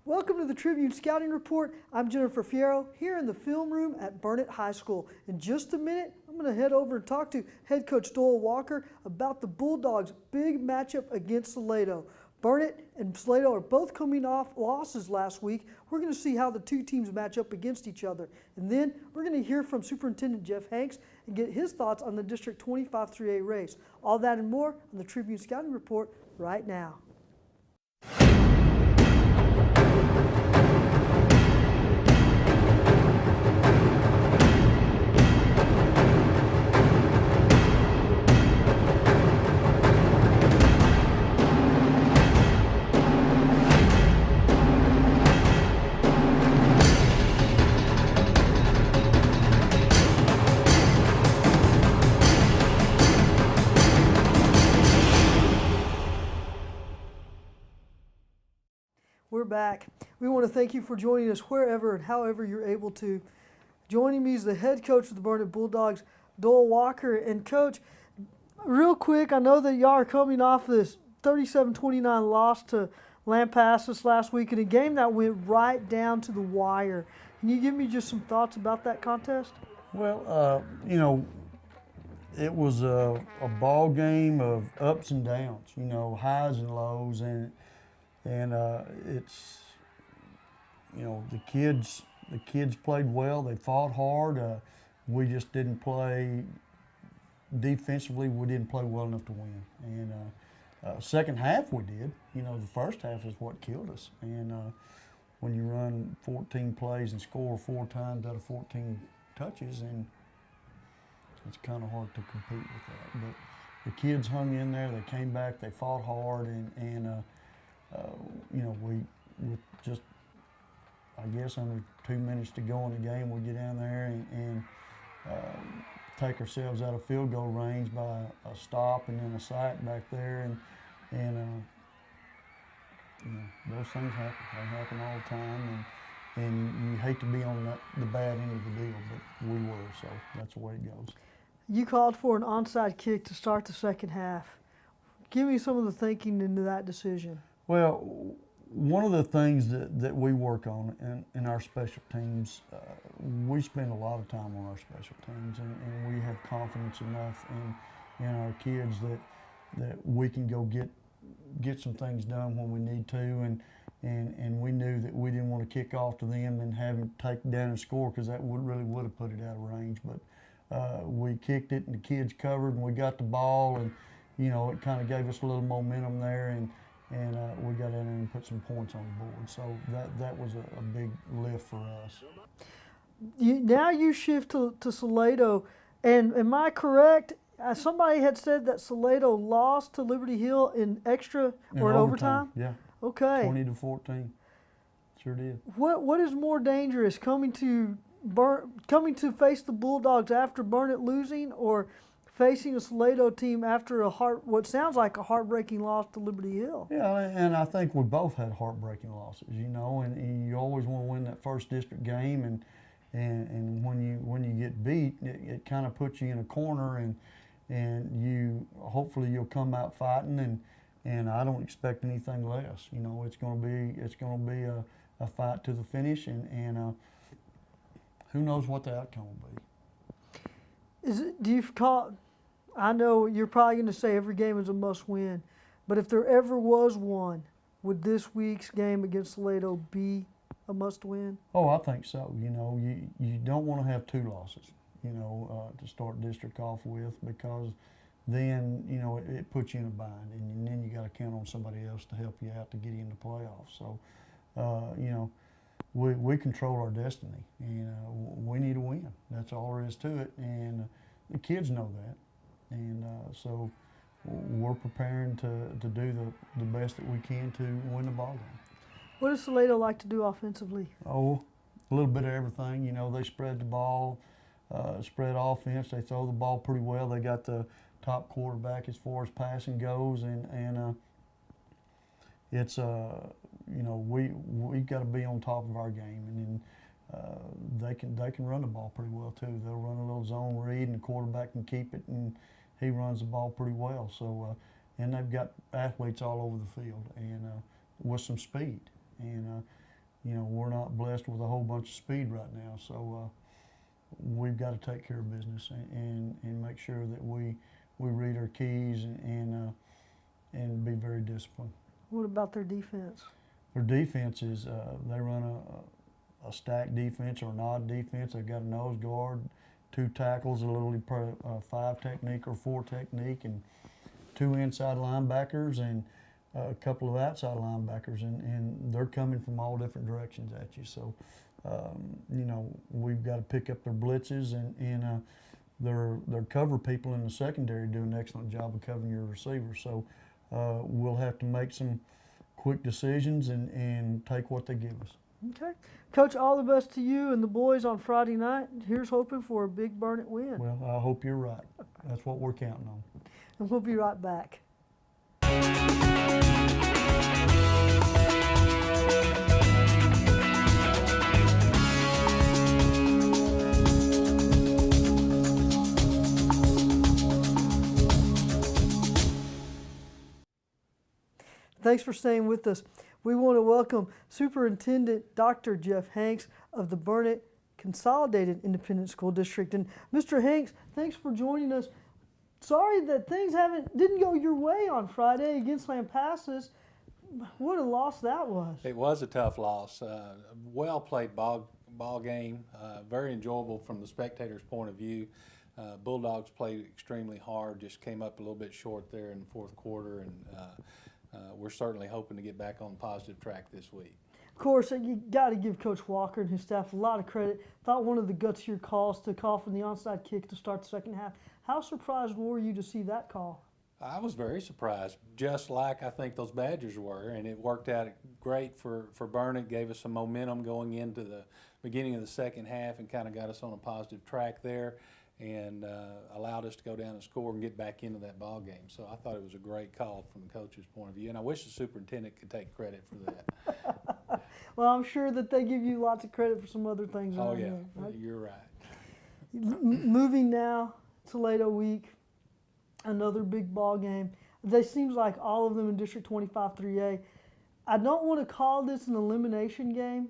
Welcome to the Tribune Scouting Report. I'm Jennifer Fierro here in the film room at Burnet High School. In just a minute, I'm going to head over and talk to head coach Doyle Walker about the Bulldogs' big matchup against Salado. Burnet and Salado are both coming off losses last week. We're going to see how the two teams match up against each other. And then we're going to hear from Superintendent Jeff Hanks and get his thoughts on the District 25 3A race. All that and more on the Tribune Scouting Report right now. We're back. We want to thank you for joining us wherever and however you're able to. Joining me is the head coach of the Burnet Bulldogs, Doyle Walker. And Coach, real quick, I know that y'all are coming off this 37-29 loss to Lampasas last week in a game that went right down to the wire. Can you give me just some thoughts about that contest? Well, it was a ball game of ups and downs, highs and lows, and it's, the kids played well. They fought hard. We just didn't play defensively. We didn't play well enough to win. And second half we did. The first half is what killed us. And when you run 14 plays and score 4 times out of 14 touches, and it's kind of hard to compete with that. But the kids hung in there. They came back. They fought hard, and we just, I guess, under 2 minutes to go in the game, we get down there and take ourselves out of field goal range by a stop and then a sack back there, and those things happen. They happen all the time, and you hate to be on the bad end of the deal, but we were, so that's the way it goes. You called for an onside kick to start the second half. Give me some of the thinking into that decision. Well, one of the things that we work on in our special teams, we spend a lot of time on our special teams, and we have confidence enough in our kids that we can go get some things done when we need to, and we knew that we didn't want to kick off to them and have them take down and score, because that really would have put it out of range. But we kicked it, and the kids covered, and we got the ball, and it kind of gave us a little momentum there, and we got in there and put some points on the board. So that was a big lift for us. Now you shift to Salado, and am I correct? Somebody had said that Salado lost to Liberty Hill in extra or in overtime? Yeah. Okay. 20-14. Sure did. What is more dangerous, coming to face the Bulldogs after Burnet losing, or facing a Salado team after what sounds like a heartbreaking loss to Liberty Hill? Yeah, and I think we both had heartbreaking losses, and you always want to win that first district game, and when you get beat, it kind of puts you in a corner, and you hopefully you'll come out fighting, and I don't expect anything less. It's going to be a fight to the finish, and who knows what the outcome will be. I know you're probably going to say every game is a must-win, but if there ever was one, would this week's game against Salado be a must-win? Oh, I think so. You don't want to have 2 losses, to start district off with, because then, it puts you in a bind, and then you got to count on somebody else to help you out to get you in the playoffs. So, we control our destiny, and we need to win. That's all there is to it, and the kids know that, and so we're preparing to do the best that we can to win the ball game. What does Salado like to do offensively? Oh, a little bit of everything. They spread the ball, spread offense. They throw the ball pretty well. They got the top quarterback as far as passing goes, and it's we got to be on top of our game, and then they can run the ball pretty well too. They'll run a little zone read, and the quarterback can keep it, and he runs the ball pretty well. So and they've got athletes all over the field, and with some speed, and you know, we're not blessed with a whole bunch of speed right now. So we've got to take care of business and make sure that we read our keys and be very disciplined. What about their defense? Their defense is they run a stack defense or an odd defense. They've got a nose guard, 2 tackles, a little 5 technique or 4 technique, and 2 inside linebackers and a couple of outside linebackers, and they're coming from all different directions at you. So, you know, we've got to pick up their blitzes and their cover people in the secondary do an excellent job of covering your receivers. So we'll have to make some quick decisions and take what they give us. Okay. Coach, all the best to you and the boys on Friday night. Here's hoping for a big Burnet win. Well, I hope you're right. That's what we're counting on. And we'll be right back. Thanks for staying with us. We want to welcome Superintendent Dr. Jeff Hanks of the Burnet Consolidated Independent School District. And Mr. Hanks, thanks for joining us. Sorry that things didn't go your way on Friday against Lampasas. What a loss that was. It was a tough loss. Well played ball game. Very enjoyable from the spectator's point of view. Bulldogs played extremely hard. Just came up a little bit short there in the 4th quarter, and we're certainly hoping to get back on the positive track this week. Of course, you got to give Coach Walker and his staff a lot of credit. Thought one of the gutsier calls to call for the onside kick to start the second half. How surprised were you to see that call? I was very surprised, just like I think those Badgers were, and it worked out great for Burnet. Gave us some momentum going into the beginning of the second half and kind of got us on a positive track there, and allowed us to go down and score and get back into that ball game. So I thought it was a great call from the coach's point of view, and I wish the superintendent could take credit for that. Well, I'm sure that they give you lots of credit for some other things. Oh yeah, here, right? You're right. Moving now, Salado week, another big ball game. They seems like all of them in District 25 3A. I don't want to call this an elimination game,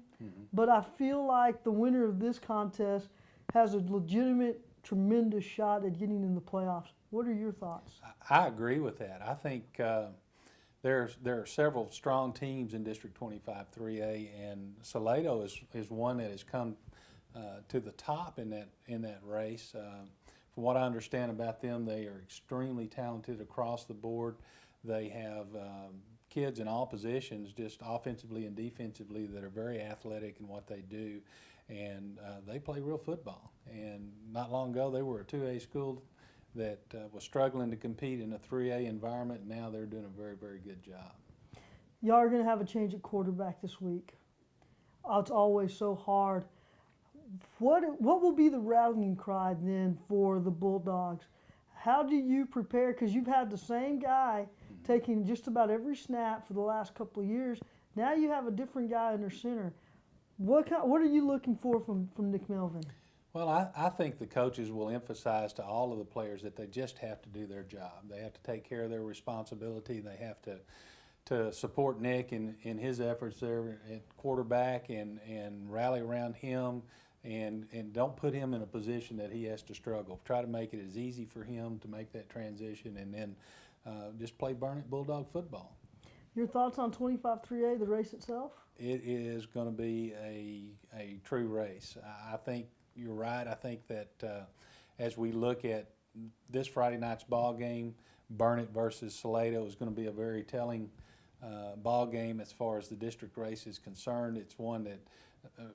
but I feel like the winner of this contest has a legitimate, tremendous shot at getting in the playoffs. What are your thoughts? I agree with that. I think there are several strong teams in District 25 3A, and Salado is one that has come to the top in that race. From what I understand about them, they are extremely talented across the board. They have kids in all positions, just offensively and defensively, that are very athletic in what they do, and they play real football. And not long ago, they were a 2A school that was struggling to compete in a 3A environment, and now they're doing a very, very good job. Y'all are going to have a change at quarterback this week. It's always so hard. What will be the rallying cry then for the Bulldogs? How do you prepare? Because you've had the same guy taking just about every snap for the last couple of years. Now you have a different guy in their center. What are you looking for from Nick Melvin? Well, I think the coaches will emphasize to all of the players that they just have to do their job. They have to take care of their responsibility. They have to support Nick in his efforts there at quarterback and rally around him. And don't put him in a position that he has to struggle. Try to make it as easy for him to make that transition, and then just play Burnet Bulldog football. Your thoughts on 25 3A, the race itself? It is going to be a true race. I think you're right. I think that as we look at this Friday night's ball game, Burnet versus Salado is going to be a very telling ball game as far as the district race is concerned. It's one that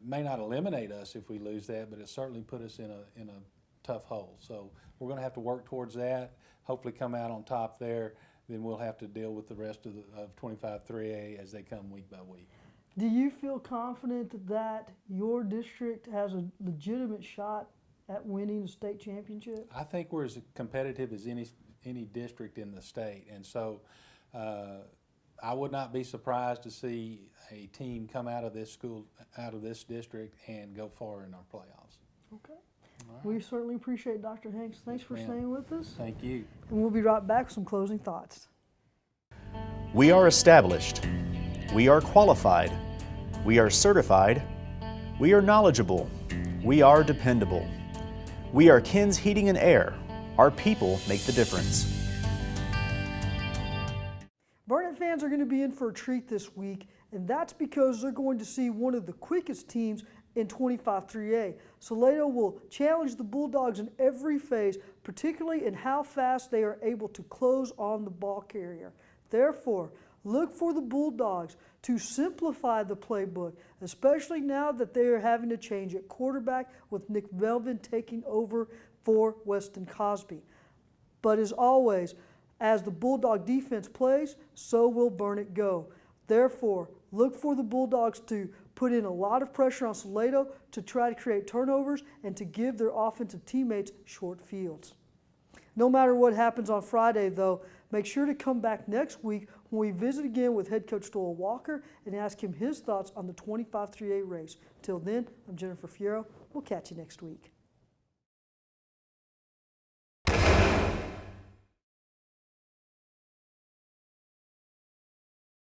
may not eliminate us if we lose that, but it certainly put us in a tough hole. So we're going to have to work towards that, hopefully come out on top there. Then we'll have to deal with the rest of 25 3A as they come week by week. Do you feel confident that your district has a legitimate shot at winning a state championship? I think we're as competitive as any district in the state, and so I would not be surprised to see a team come out of this district and go far in our playoffs. Okay. Right. We certainly appreciate Dr. Hanks. Thanks for staying with us. Thank you. And we'll be right back with some closing thoughts. We are established. We are qualified. We are certified. We are knowledgeable. We are dependable. We are Ken's Heating and Air. Our people make the difference. Burnet fans are going to be in for a treat this week, and that's because they're going to see one of the quickest teams in 25-3A. Salado will challenge the Bulldogs in every phase, particularly in how fast they are able to close on the ball carrier. Therefore, look for the Bulldogs to simplify the playbook, especially now that they are having to change at quarterback with Nick Melvin taking over for Weston Cosby. But as always, as the Bulldog defense plays, so will Burnet go. Therefore, look for the Bulldogs to put in a lot of pressure on Salado to try to create turnovers and to give their offensive teammates short fields. No matter what happens on Friday, though, make sure to come back next week when we visit again with head coach Doyle Walker and ask him his thoughts on the 25-3A race. Till then, I'm Jennifer Fierro. We'll catch you next week.